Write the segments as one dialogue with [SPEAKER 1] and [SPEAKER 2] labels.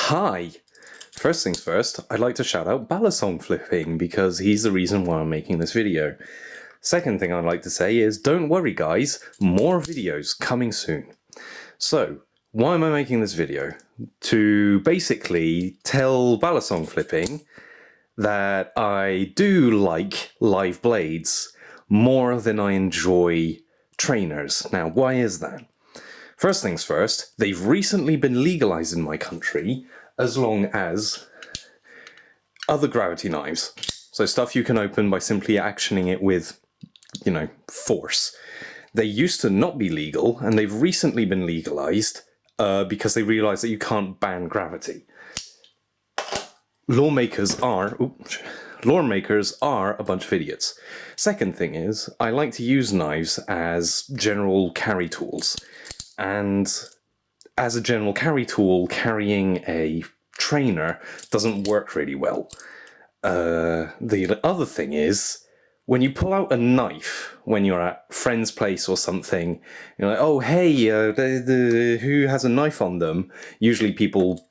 [SPEAKER 1] Hi! First things first, I'd like to shout out Balisong flipping because he's the reason why I'm making this video. Second thing I'd like to say is, don't worry guys, more videos coming soon. So, why am I making this video? To basically tell Balisong flipping that I do like live blades more than I enjoy trainers. Now, why is that? First things first, they've recently been legalized in my country as long as other gravity knives. So stuff you can open by simply actioning it with, you know, force. They used to not be legal, and they've recently been legalized because they realized that you can't ban gravity. Lawmakers are a bunch of idiots. Second thing is, I like to use knives as general carry tools. And as a general carry tool, carrying a trainer doesn't work really well. The other thing is, when you pull out a knife when you're at a friend's place or something, you're like, oh hey, who has a knife on them? Usually people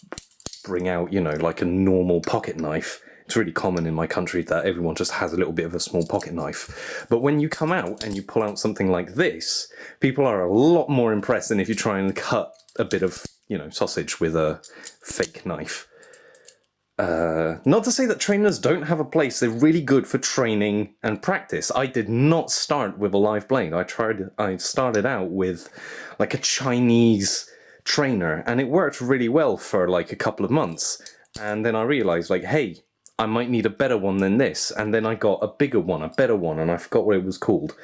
[SPEAKER 1] bring out, you know, like a normal pocket knife. It's really common in my country that everyone just has a little bit of a small pocket knife. But when you come out and you pull out something like this, people are a lot more impressed than if you try and cut a bit of, you know, sausage with a fake knife. Not to say that trainers don't have a place. They're really good for training and practice. I did not start with a live blade. I started out with like a Chinese trainer, and it worked really well for like a couple of months. And then I realized, like, hey, I might need a better one than this. And then I got a bigger one, a better one, and I forgot what it was called.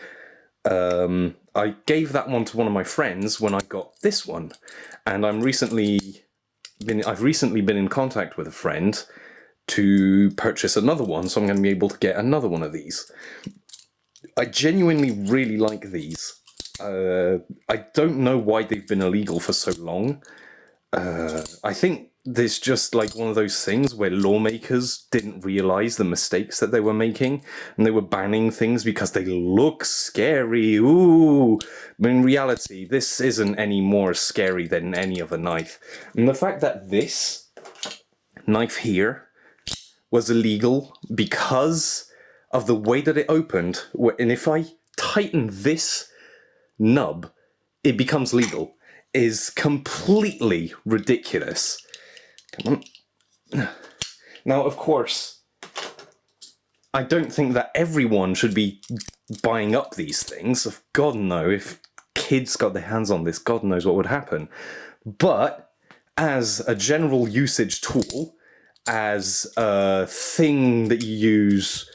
[SPEAKER 1] I gave that one to one of my friends when I got this one. And I've recently been in contact with a friend to purchase another one, so I'm going to be able to get another one of these. I genuinely really like these. I don't know why they've been illegal for so long. I think there's just like one of those things where lawmakers didn't realize the mistakes that they were making, and they were banning things because they look scary. Ooh, but in reality, this isn't any more scary than any other knife. And the fact that this knife here was illegal because of the way that it opened, and if I tighten this nub, it becomes legal, is completely ridiculous. Come on. Now, of course, I don't think that everyone should be buying up these things. God no, if kids got their hands on this, God knows what would happen. But as a general usage tool, as a thing that you use,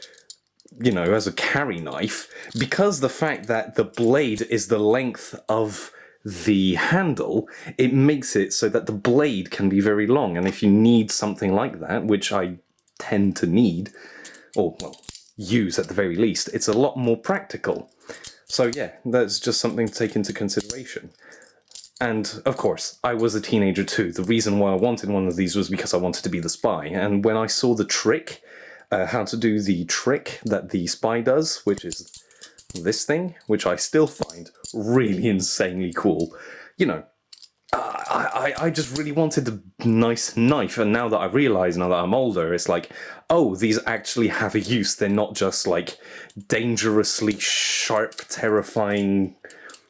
[SPEAKER 1] you know, as a carry knife, because the fact that the blade is the length of the handle, it makes it so that the blade can be very long. And if you need something like that, which I tend to need, or well, use at the very least, it's a lot more practical. So yeah, that's just something to take into consideration. And of course, I was a teenager too. The reason why I wanted one of these was because I wanted to be the spy. And when I saw the trick, how to do the trick that the spy does, which is this thing, which I still find really insanely cool, you know, I just really wanted a nice knife, and now that I realise, now that I'm older, it's like, oh, these actually have a use. They're not just like dangerously sharp, terrifying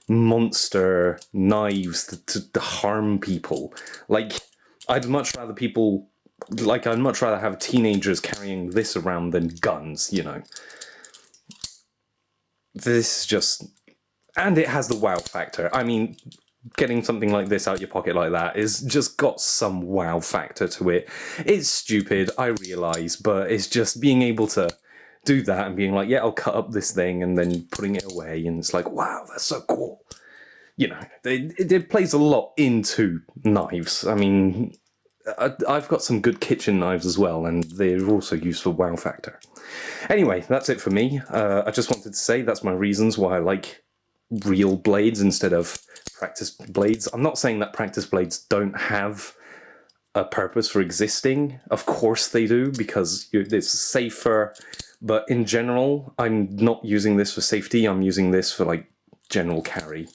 [SPEAKER 1] monster knives to harm people. Like, I'd much rather have teenagers carrying this around than guns, you know. This just... and it has the wow factor. I mean, getting something like this out your pocket like that is just got some wow factor to it. It's stupid, I realise, but it's just being able to do that and being like, yeah, I'll cut up this thing, and then putting it away, and it's like, wow, that's so cool. You know, it plays a lot into knives. I mean, I've got some good kitchen knives as well, and they're also used for wow factor. Anyway, that's it for me. I just wanted to say that's my reasons why I like real blades instead of practice blades. I'm not saying that practice blades don't have a purpose for existing. Of course they do, because it's safer. But in general, I'm not using this for safety. I'm using this for like general carry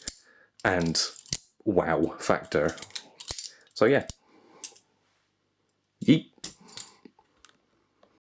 [SPEAKER 1] and wow factor. So yeah.